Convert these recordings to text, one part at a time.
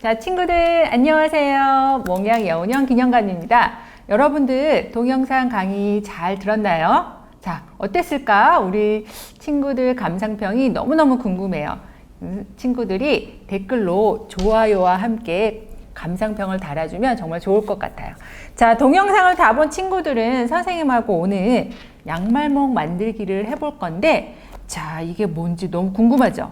자, 친구들 안녕하세요. 몽양 여운형 기념관입니다. 여러분들 동영상 강의 잘 들었나요? 자, 어땠을까? 우리 친구들 감상평이 너무너무 궁금해요. 친구들이 댓글로 좋아요와 함께 감상평을 달아주면 정말 좋을 것 같아요. 자, 동영상을 다 본 친구들은 선생님하고 오늘 양말목 만들기를 해볼 건데, 자, 이게 뭔지 너무 궁금하죠?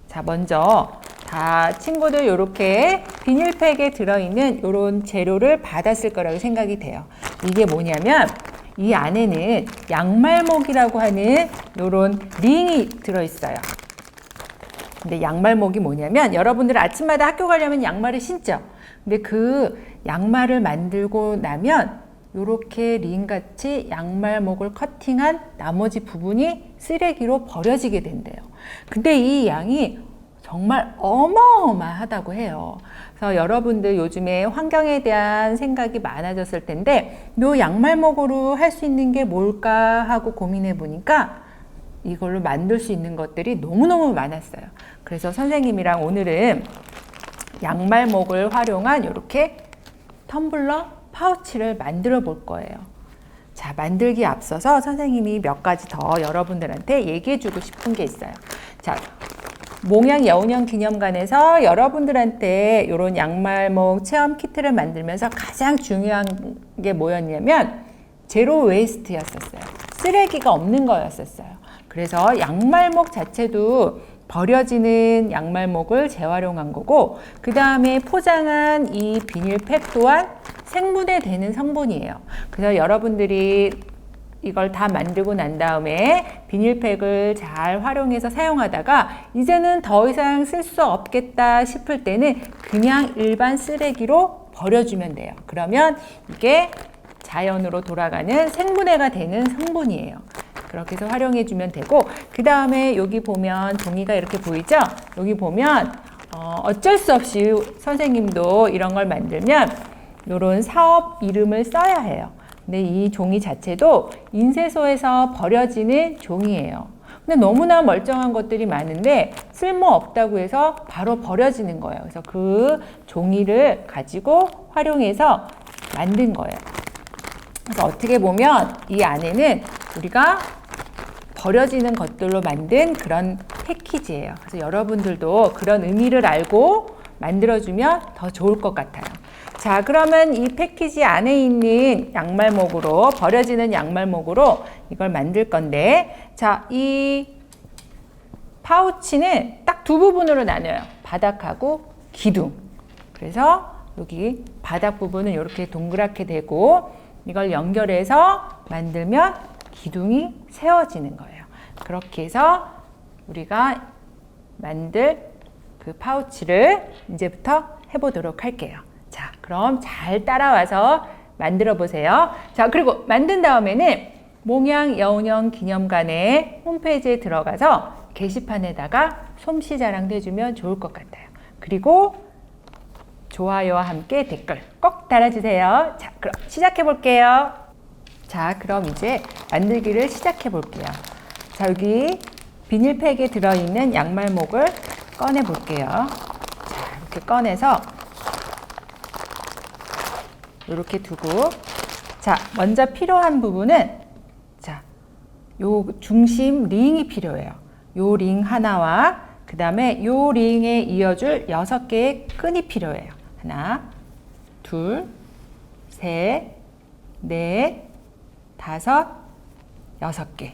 자, 먼저 다 친구들 이렇게 비닐팩에 들어있는 이런 재료를 받았을 거라고 생각이 돼요. 이게 뭐냐면 이 안에는 양말목이라고 하는 이런 링이 들어있어요. 근데 양말목이 뭐냐면 여러분들 아침마다 학교 가려면 양말을 신죠. 근데 그 양말을 만들고 나면 이렇게 링같이 양말목을 커팅한 나머지 부분이 쓰레기로 버려지게 된대요. 근데 이 양이 정말 어마어마하다고 해요. 그래서 여러분들 요즘에 환경에 대한 생각이 많아졌을 텐데 이 양말목으로 할 수 있는 게 뭘까 하고 고민해 보니까 이걸로 만들 수 있는 것들이 너무너무 많았어요. 그래서 선생님이랑 오늘은 양말목을 활용한 이렇게 텀블러 파우치를 만들어 볼 거예요. 자, 만들기 앞서서 선생님이 몇 가지 더 여러분들한테 얘기해 주고 싶은 게 있어요. 자, 몽양 여운형 기념관에서 여러분들한테 이런 양말목 체험 키트를 만들면서 가장 중요한 게 뭐였냐면 제로 웨이스트였었어요. 쓰레기가 없는 거였었어요. 그래서 양말목 자체도 버려지는 양말목을 재활용한 거고, 그 다음에 포장한 이 비닐팩 또한 생분해 되는 성분이에요. 그래서 여러분들이 이걸 다 만들고 난 다음에 비닐팩을 잘 활용해서 사용하다가 이제는 더 이상 쓸 수 없겠다 싶을 때는 그냥 일반 쓰레기로 버려주면 돼요. 그러면 이게 자연으로 돌아가는 생분해가 되는 성분이에요. 그렇게 해서 활용해 주면 되고, 그 다음에 여기 보면 종이가 이렇게 보이죠? 여기 보면 어쩔 수 없이 선생님도 이런 걸 만들면 이런 사업 이름을 써야 해요. 근데 이 종이 자체도 인쇄소에서 버려지는 종이에요. 근데 너무나 멀쩡한 것들이 많은데 쓸모없다고 해서 바로 버려지는 거예요. 그래서 그 종이를 가지고 활용해서 만든 거예요. 그래서 어떻게 보면 이 안에는 우리가 버려지는 것들로 만든 그런 패키지예요. 그래서 여러분들도 그런 의미를 알고 만들어주면 더 좋을 것 같아요. 자, 그러면 이 패키지 안에 있는 양말목으로, 버려지는 양말목으로 이걸 만들 건데, 자, 이 파우치는 딱 두 부분으로 나눠요. 바닥하고 기둥. 그래서 여기 바닥 부분은 이렇게 동그랗게 되고 이걸 연결해서 만들면 기둥이 세워지는 거예요. 그렇게 해서 우리가 만들 그 파우치를 이제부터 해보도록 할게요. 자, 그럼 잘 따라와서 만들어 보세요. 자, 그리고 만든 다음에는 몽양 여운형 기념관의 홈페이지에 들어가서 게시판에다가 솜씨 자랑도 해주면 좋을 것 같아요. 그리고 좋아요와 함께 댓글 꼭 달아주세요. 자, 그럼 시작해 볼게요. 자, 그럼 이제 만들기를 시작해 볼게요. 자, 여기 비닐팩에 들어있는 양말목을 꺼내 볼게요. 자, 이렇게 꺼내서 이렇게 두고, 자, 먼저 필요한 부분은, 자, 요 중심 링이 필요해요. 요 링 하나와 그 다음에 요 링에 이어줄 6개의 끈이 필요해요. 하나, 둘, 셋, 넷, 다섯, 6개.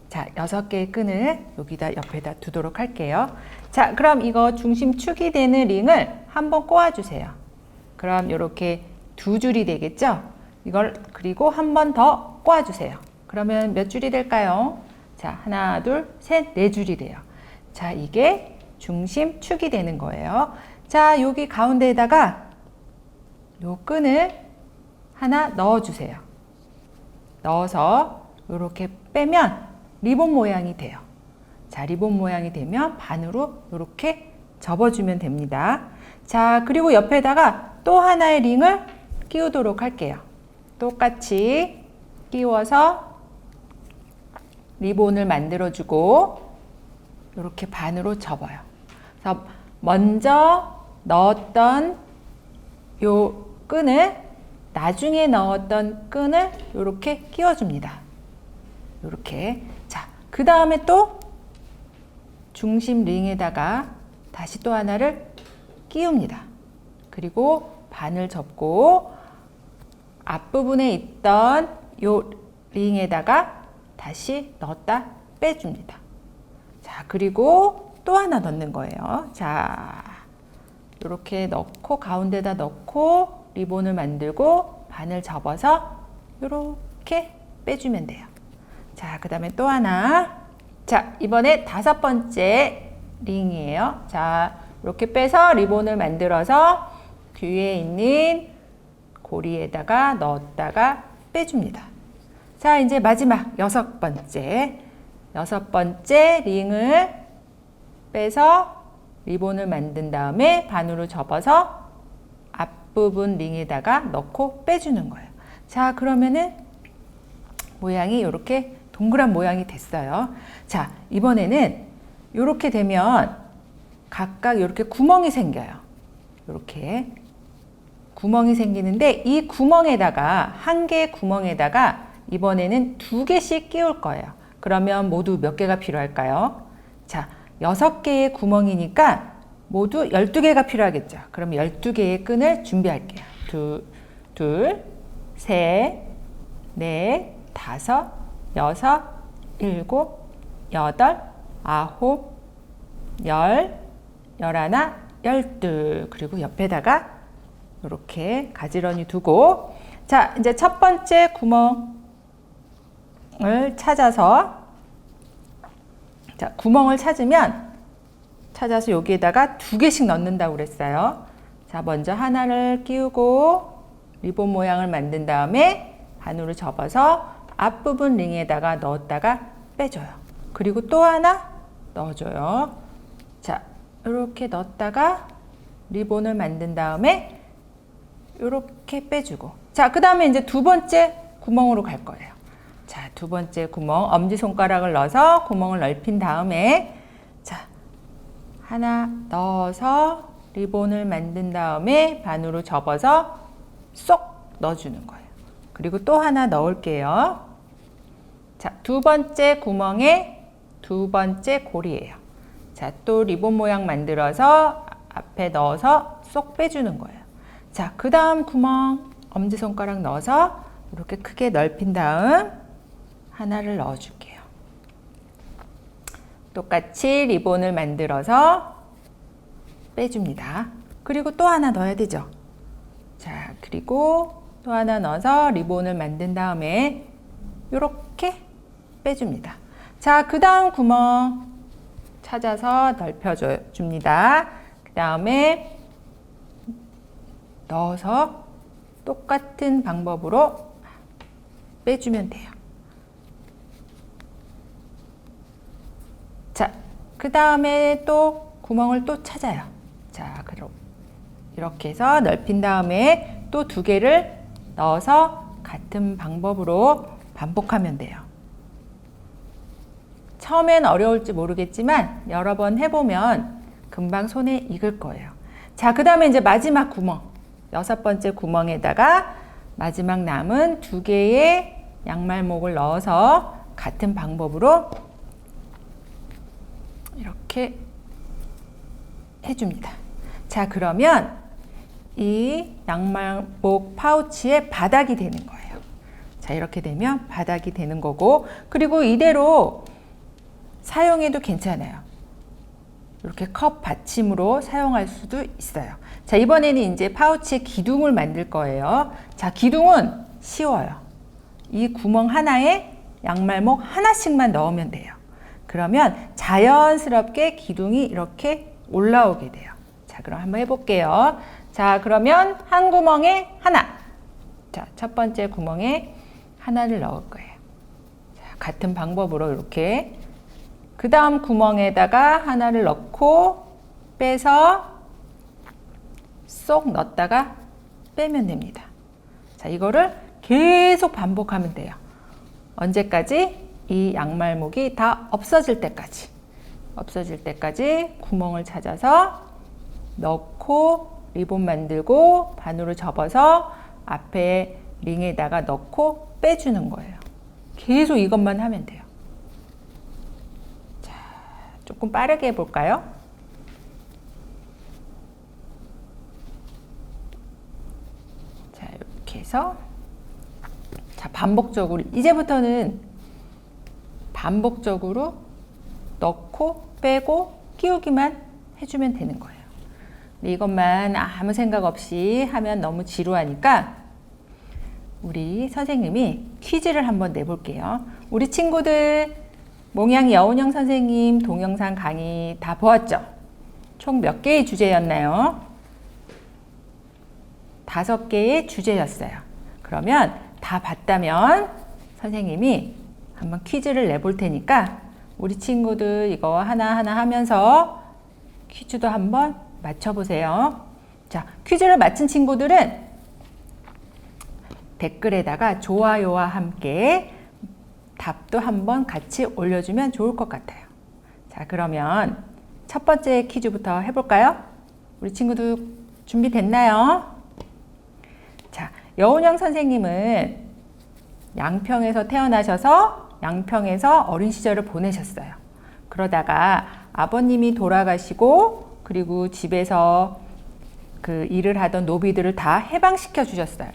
자, 6개의 끈을 여기다 옆에다 두도록 할게요. 자, 그럼 이거 중심축이 되는 링을 한번 꼬아주세요. 그럼 이렇게 두 줄이 되겠죠? 이걸 그리고 한 번 더 꼬아주세요. 그러면 몇 줄이 될까요? 자, 하나, 둘, 셋, 네 줄이 돼요. 자, 이게 중심축이 되는 거예요. 자, 여기 가운데에다가 요 끈을 하나 넣어주세요. 넣어서 이렇게 빼면 리본 모양이 돼요. 자, 리본 모양이 되면 반으로 이렇게 접어주면 됩니다. 자, 그리고 옆에다가 또 하나의 링을 끼우도록 할게요. 똑같이 끼워서 리본을 만들어주고 이렇게 반으로 접어요. 그래서 먼저 넣었던 요 끈을 나중에 넣었던 끈을 이렇게 끼워줍니다. 이렇게. 자, 그 다음에 또 중심 링에다가 다시 또 하나를 끼웁니다. 그리고 바늘 접고 앞부분에 있던 요 링에다가 다시 넣었다 빼줍니다. 자, 그리고 또 하나 넣는 거예요. 자, 이렇게 넣고 가운데다 넣고 리본을 만들고 바늘 접어서 이렇게 빼주면 돼요. 자, 그 다음에 또 하나. 자, 이번에 5번째 링이에요. 자, 이렇게 빼서 리본을 만들어서 뒤에 있는 고리에다가 넣었다가 빼줍니다. 자, 이제 마지막 6번째. 6번째 링을 빼서 리본을 만든 다음에 바늘을 접어서 앞부분 링에다가 넣고 빼주는 거예요. 자, 그러면은 모양이 이렇게 동그란 모양이 됐어요. 자, 이번에는 이렇게 되면 각각 이렇게 구멍이 생겨요. 이렇게 구멍이 생기는데 이 구멍에다가 한 개의 구멍에다가 이번에는 2개씩 끼울 거예요. 그러면 모두 몇 개가 필요할까요? 자, 6개의 구멍이니까 모두 12개가 필요하겠죠. 그럼 12개의 끈을 준비할게요. 둘, 셋, 넷, 5, 6, 7, 8, 9, 10, 11, 12. 그리고 옆에다가 이렇게 가지런히 두고, 자, 이제 첫 번째 구멍을 찾아서, 자, 구멍을 찾아서 여기에다가 2개씩 넣는다고 그랬어요. 자, 먼저 하나를 끼우고 리본 모양을 만든 다음에 바늘을 접어서 앞부분 링에다가 넣었다가 빼줘요. 그리고 또 하나 넣어줘요. 자, 이렇게 넣었다가 리본을 만든 다음에 이렇게 빼주고, 자, 그 다음에 이제 2번째 구멍으로 갈 거예요. 자, 2번째 구멍, 엄지손가락을 넣어서 구멍을 넓힌 다음에, 자, 하나 넣어서 리본을 만든 다음에 바늘로 접어서 쏙 넣어주는 거예요. 그리고 또 하나 넣을게요. 자, 2번째 구멍에 2번째 고리예요. 자, 또 리본 모양 만들어서 앞에 넣어서 쏙 빼주는 거예요. 자, 그 다음 구멍 엄지손가락 넣어서 이렇게 크게 넓힌 다음 하나를 넣어줄게요. 똑같이 리본을 만들어서 빼줍니다. 그리고 또 하나 넣어야 되죠. 자, 그리고 또 하나 넣어서 리본을 만든 다음에 이렇게 빼줍니다. 자, 그 다음 구멍 찾아서 넓혀줍니다. 그 다음에 넣어서 똑같은 방법으로 빼주면 돼요. 자, 그 다음에 또 구멍을 또 찾아요. 자, 그럼 이렇게 해서 넓힌 다음에 또 2개를 넣어서 같은 방법으로 반복하면 돼요. 처음엔 어려울지 모르겠지만 여러 번 해보면 금방 손에 익을 거예요. 자, 그 다음에 이제 마지막 구멍, 6번째 구멍에다가 마지막 남은 2개의 양말목을 넣어서 같은 방법으로 이렇게 해줍니다. 자, 그러면 이 양말목 파우치의 바닥이 되는 거예요. 자, 이렇게 되면 바닥이 되는 거고, 그리고 이대로 사용해도 괜찮아요. 이렇게 컵 받침으로 사용할 수도 있어요. 자, 이번에는 이제 파우치의 기둥을 만들 거예요. 자, 기둥은 쉬워요. 이 구멍 하나에 양말목 하나씩만 넣으면 돼요. 그러면 자연스럽게 기둥이 이렇게 올라오게 돼요. 자, 그럼 한번 해볼게요. 자, 그러면 한 구멍에 하나. 자, 첫 번째 구멍에 하나를 넣을 거예요. 자, 같은 방법으로 이렇게. 그 다음 구멍에다가 하나를 넣고 빼서 쏙 넣었다가 빼면 됩니다. 자, 이거를 계속 반복하면 돼요. 언제까지? 이 양말목이 다 없어질 때까지 구멍을 찾아서 넣고 리본 만들고 반으로 접어서 앞에 링에다가 넣고 빼주는 거예요. 계속 이것만 하면 돼요. 자, 조금 빠르게 해볼까요? 자, 이렇게 해서 자, 반복적으로 이제부터는 반복적으로 넣고 빼고 끼우기만 해주면 되는 거예요. 근데 이것만 아무 생각 없이 하면 너무 지루하니까 우리 선생님이 퀴즈를 한번 내볼게요. 우리 친구들 몽양 여운영 선생님 동영상 강의 다 보았죠? 총 몇 개의 주제였나요? 5개의 주제였어요. 그러면 다 봤다면 선생님이 한번 퀴즈를 내볼 테니까 우리 친구들 이거 하나하나 하면서 퀴즈도 한번 맞춰보세요. 자, 퀴즈를 맞힌 친구들은 댓글에다가 좋아요와 함께 답도 한번 같이 올려주면 좋을 것 같아요. 자, 그러면 첫 번째 퀴즈부터 해볼까요? 우리 친구들 준비됐나요? 자, 여운영 선생님은 양평에서 태어나셔서 양평에서 어린 시절을 보내셨어요. 그러다가 아버님이 돌아가시고 그리고 집에서 그 일을 하던 노비들을 다 해방시켜 주셨어요.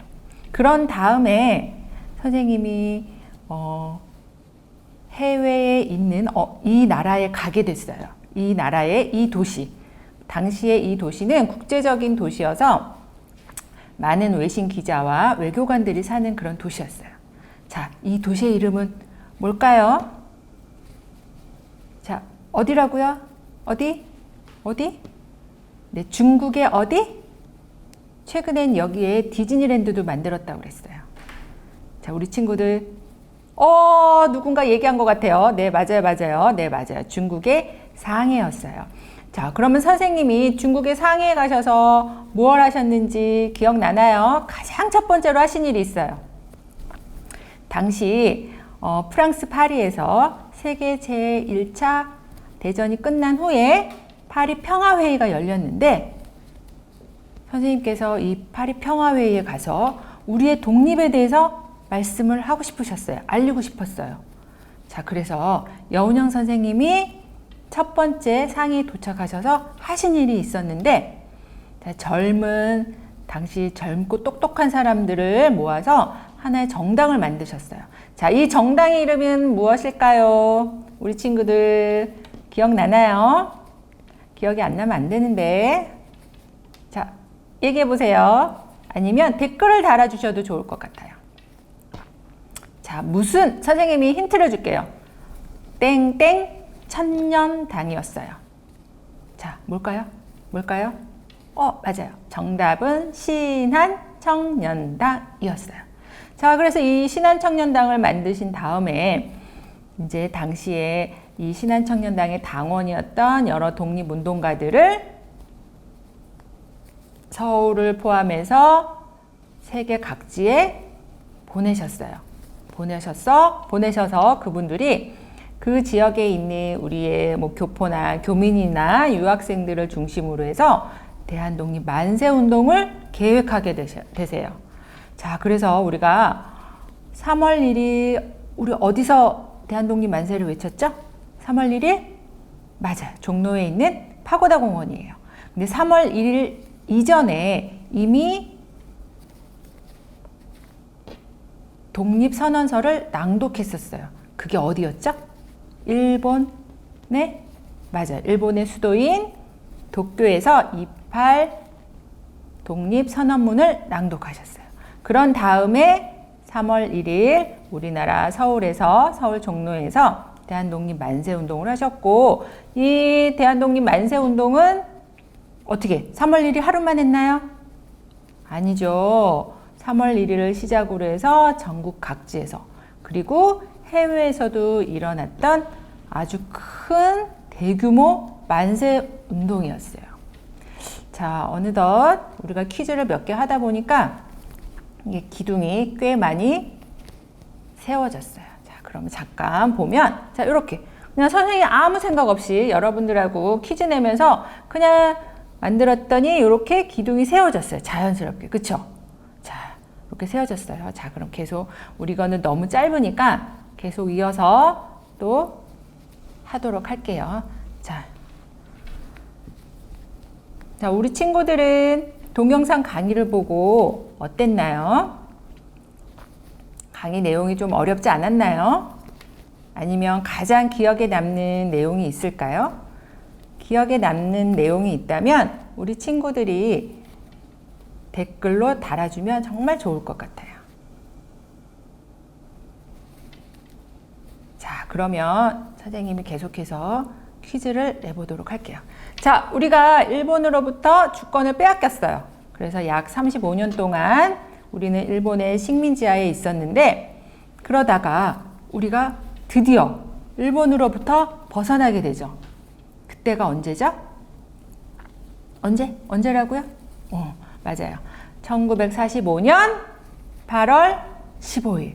그런 다음에 선생님이 해외에 있는 이 나라에 가게 됐어요. 이 나라의 이 도시. 당시에 이 도시는 국제적인 도시여서 많은 외신 기자와 외교관들이 사는 그런 도시였어요. 자, 이 도시의 이름은 뭘까요? 자, 어디라고요? 어디? 네, 중국의 어디? 최근엔 여기에 디즈니랜드도 만들었다고 그랬어요. 자, 우리 친구들, 누군가 얘기한 것 같아요. 네, 맞아요. 네, 맞아요. 중국의 상해였어요. 자, 그러면 선생님이 중국의 상해에 가셔서 무엇 하셨는지 기억나나요? 가장 첫 번째로 하신 일이 있어요. 당시 프랑스 파리에서 세계 제1차 대전이 끝난 후에 파리 평화회의가 열렸는데 선생님께서 이 파리 평화회의에 가서 우리의 독립에 대해서 말씀을 하고 싶으셨어요. 알리고 싶었어요. 자, 그래서 여운영 선생님이 첫 번째 상해에 도착하셔서 하신 일이 있었는데 자, 당시 젊고 똑똑한 사람들을 모아서 하나의 정당을 만드셨어요. 자, 이 정당의 이름은 무엇일까요? 우리 친구들 기억나나요? 기억이 안 나면 안 되는데. 자, 얘기해 보세요. 아니면 댓글을 달아주셔도 좋을 것 같아요. 자, 선생님이 힌트를 줄게요. 땡땡 천년당이었어요. 자, 뭘까요? 맞아요. 정답은 신한청년당이었어요. 자, 그래서 이 신한청년당을 만드신 다음에 이제 당시에 이 신한청년당의 당원이었던 여러 독립운동가들을 서울을 포함해서 세계 각지에 보내셔서 그분들이 그 지역에 있는 우리의 교포나 교민이나 유학생들을 중심으로 해서 대한독립 만세운동을 계획하게 되세요. 자, 그래서 우리가 3월 1일 우리 어디서 대한독립 만세를 외쳤죠? 3월 1일? 맞아요. 종로에 있는 파고다 공원이에요. 근데 3월 1일 이전에 이미 독립선언서를 낭독했었어요. 그게 어디였죠? 일본의 수도인 도쿄에서 28 독립선언문을 낭독하셨어요. 그런 다음에 3월 1일 우리나라 서울 종로에서 대한독립 만세운동을 하셨고 이 대한독립 만세운동은 어떻게 3월 1일 하루만 했나요? 아니죠. 3월 1일을 시작으로 해서 전국 각지에서 그리고 해외에서도 일어났던 아주 큰 대규모 만세운동이었어요. 자, 어느덧 우리가 퀴즈를 몇 개 하다 보니까 이게 기둥이 꽤 많이 세워졌어요. 자, 그러면 잠깐 보면 자, 이렇게 그냥 선생님이 아무 생각 없이 여러분들하고 퀴즈 내면서 그냥 만들었더니 이렇게 기둥이 세워졌어요. 자연스럽게. 그쵸? 자, 이렇게 세워졌어요. 자, 그럼 계속 우리 거는 너무 짧으니까 계속 이어서 또 하도록 할게요. 자, 우리 친구들은 동영상 강의를 보고 어땠나요? 강의 내용이 좀 어렵지 않았나요? 아니면 가장 기억에 남는 내용이 있을까요? 기억에 남는 내용이 있다면 우리 친구들이 댓글로 달아주면 정말 좋을 것 같아요. 자, 그러면 선생님이 계속해서 퀴즈를 내보도록 할게요. 자, 우리가 일본으로부터 주권을 빼앗겼어요. 그래서 약 35년 동안 우리는 일본의 식민지하에 있었는데, 그러다가 우리가 드디어 일본으로부터 벗어나게 되죠. 그때가 언제죠? 언제라고요? 맞아요. 1945년 8월 15일.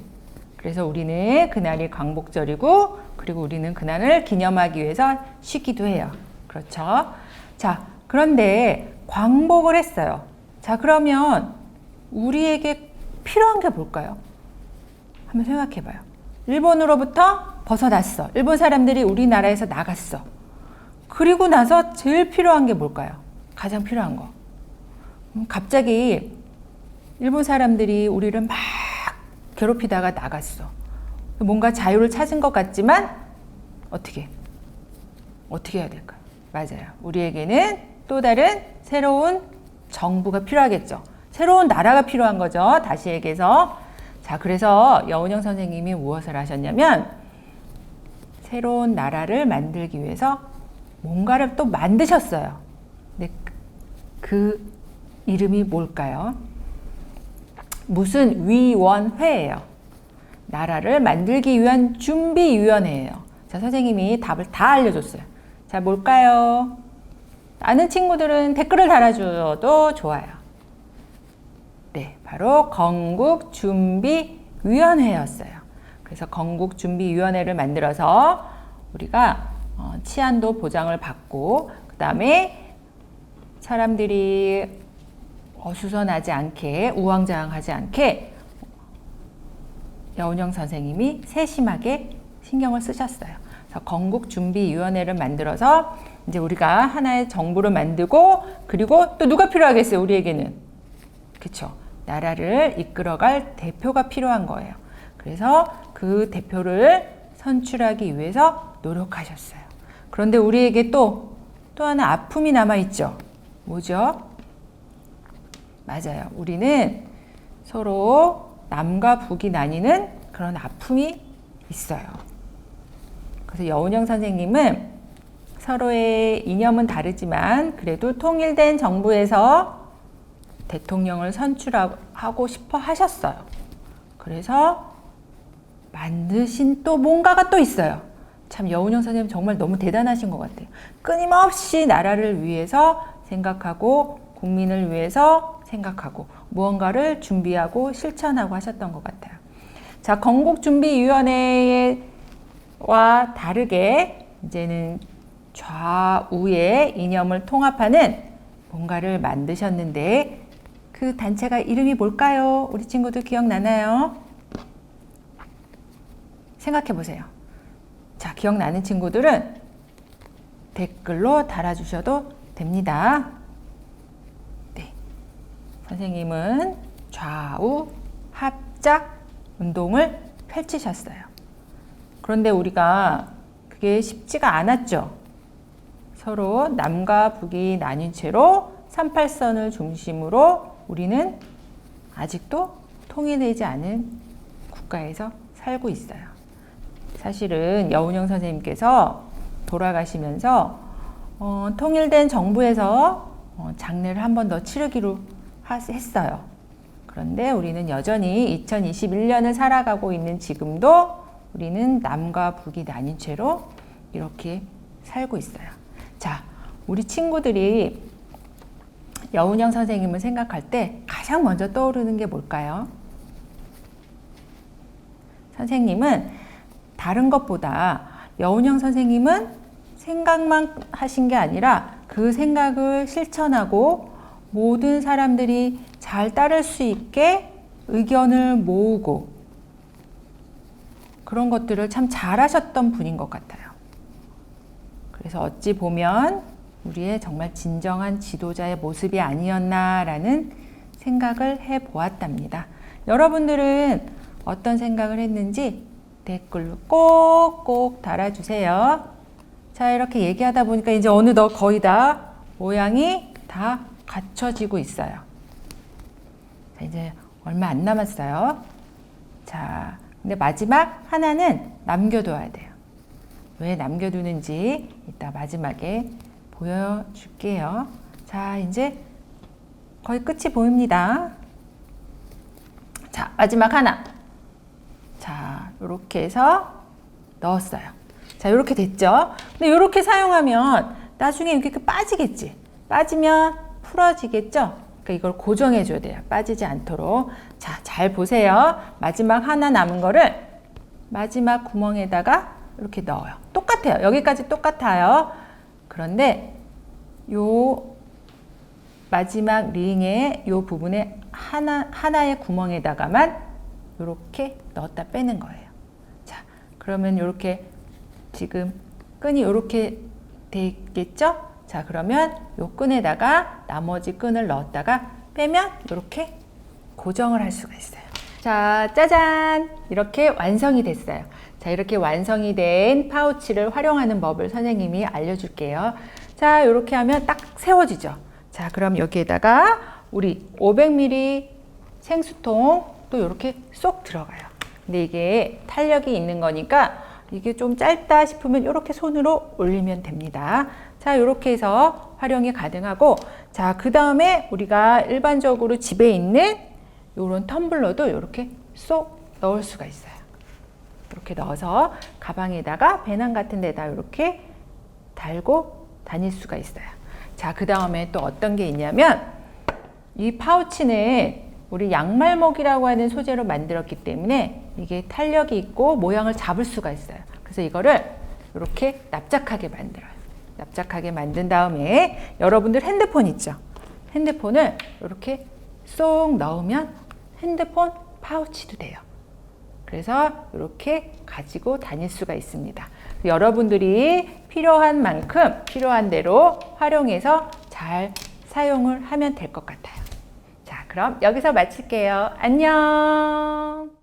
그래서 우리는 그날이 광복절이고, 그리고 우리는 그날을 기념하기 위해서 쉬기도 해요. 그렇죠? 자, 그런데 광복을 했어요. 자, 그러면 우리에게 필요한 게 뭘까요? 한번 생각해 봐요. 일본으로부터 벗어났어. 일본 사람들이 우리나라에서 나갔어. 그리고 나서 제일 필요한 게 뭘까요? 가장 필요한 거. 갑자기 일본 사람들이 우리를 막 괴롭히다가 나갔어. 뭔가 자유를 찾은 것 같지만 어떻게 해야 될까요? 맞아요. 우리에게는 또 다른 새로운 정부가 필요하겠죠. 새로운 나라가 필요한 거죠. 다시 얘기해서. 자, 그래서 여운형 선생님이 무엇을 하셨냐면 새로운 나라를 만들기 위해서 뭔가를 또 만드셨어요. 근데 그 이름이 뭘까요? 무슨 위원회예요. 나라를 만들기 위한 준비위원회예요. 자, 선생님이 답을 다 알려줬어요. 자, 뭘까요? 아는 친구들은 댓글을 달아줘도 좋아요. 네, 바로 건국준비위원회였어요. 그래서 건국준비위원회를 만들어서 우리가 치안도 보장을 받고, 그 다음에 사람들이 어수선하지 않게, 우왕좌왕하지 않게 여운형 선생님이 세심하게 신경을 쓰셨어요. 그래서 건국준비위원회를 만들어서 이제 우리가 하나의 정부를 만들고, 그리고 또 누가 필요하겠어요? 우리에게는. 그쵸? 나라를 이끌어갈 대표가 필요한 거예요. 그래서 그 대표를 선출하기 위해서 노력하셨어요. 그런데 우리에게 또 하나 아픔이 남아있죠. 뭐죠? 맞아요. 우리는 서로 남과 북이 나뉘는 그런 아픔이 있어요. 그래서 여운형 선생님은 서로의 이념은 다르지만 그래도 통일된 정부에서 대통령을 선출하고 싶어 하셨어요. 그래서 만드신 또 뭔가가 또 있어요. 참 여운형 선생님 정말 너무 대단하신 것 같아요. 끊임없이 나라를 위해서 생각하고 국민을 위해서 생각하고 무언가를 준비하고 실천하고 하셨던 것 같아요. 자, 건국준비위원회와 다르게 이제는 좌우의 이념을 통합하는 뭔가를 만드셨는데 그 단체가 이름이 뭘까요? 우리 친구들 기억나나요? 생각해 보세요. 자, 기억나는 친구들은 댓글로 달아주셔도 됩니다. 네. 선생님은 좌우 합작 운동을 펼치셨어요. 그런데 우리가 그게 쉽지가 않았죠. 서로 남과 북이 나뉜 채로 38선을 중심으로 우리는 아직도 통일되지 않은 국가에서 살고 있어요. 사실은 여운형 선생님께서 돌아가시면서 통일된 정부에서 장례를 한 번 더 치르기로 했어요. 그런데 우리는 여전히 2021년을 살아가고 있는 지금도 우리는 남과 북이 나뉜 채로 이렇게 살고 있어요. 자, 우리 친구들이 여운형 선생님을 생각할 때 가장 먼저 떠오르는 게 뭘까요? 선생님은 다른 것보다 여운형 선생님은 생각만 하신 게 아니라 그 생각을 실천하고 모든 사람들이 잘 따를 수 있게 의견을 모으고 그런 것들을 참 잘하셨던 분인 것 같아요. 그래서 어찌 보면 우리의 정말 진정한 지도자의 모습이 아니었나라는 생각을 해보았답니다. 여러분들은 어떤 생각을 했는지 댓글로 꼭꼭 달아주세요. 자, 이렇게 얘기하다 보니까 이제 어느덧 거의 다 모양이 다 갖춰지고 있어요. 자, 이제 얼마 안 남았어요. 자, 근데 마지막 하나는 남겨둬야 돼요. 왜 남겨두는지 이따 마지막에 보여줄게요. 자, 이제 거의 끝이 보입니다. 자, 마지막 하나. 자, 이렇게 해서 넣었어요. 자, 이렇게 됐죠? 근데 이렇게 사용하면 나중에 이렇게 빠지겠지? 빠지면 풀어지겠죠? 그러니까 이걸 고정해 줘야 돼요. 빠지지 않도록. 자, 잘 보세요. 마지막 하나 남은 거를 마지막 구멍에다가 이렇게 넣어요. 똑같아요. 여기까지 똑같아요. 그런데 요 마지막 링의 요 부분에 하나의 구멍에다가만 이렇게 넣었다 빼는 거예요. 자, 그러면 이렇게 지금 끈이 이렇게 되겠죠? 자, 그러면 요 끈에다가 나머지 끈을 넣었다가 빼면 이렇게 고정을 할 수가 있어요. 자, 짜잔! 이렇게 완성이 됐어요. 자, 이렇게 완성이 된 파우치를 활용하는 법을 선생님이 알려줄게요. 자, 이렇게 하면 딱 세워지죠. 자, 그럼 여기에다가 우리 500ml 생수통 또 이렇게 쏙 들어가요. 근데 이게 탄력이 있는 거니까 이게 좀 짧다 싶으면 이렇게 손으로 올리면 됩니다. 자, 이렇게 해서 활용이 가능하고, 자, 그 다음에 우리가 일반적으로 집에 있는 이런 텀블러도 이렇게 쏙 넣을 수가 있어요. 이렇게 넣어서 가방에다가 배낭 같은 데다 이렇게 달고 다닐 수가 있어요. 자, 그 다음에 또 어떤 게 있냐면 이 파우치는 우리 양말목이라고 하는 소재로 만들었기 때문에 이게 탄력이 있고 모양을 잡을 수가 있어요. 그래서 이거를 이렇게 납작하게 만들어요. 납작하게 만든 다음에 여러분들 핸드폰 있죠? 핸드폰을 이렇게 쏙 넣으면 핸드폰 파우치도 돼요. 그래서 이렇게 가지고 다닐 수가 있습니다. 여러분들이 필요한 만큼 필요한 대로 활용해서 잘 사용을 하면 될 것 같아요. 자, 그럼 여기서 마칠게요. 안녕.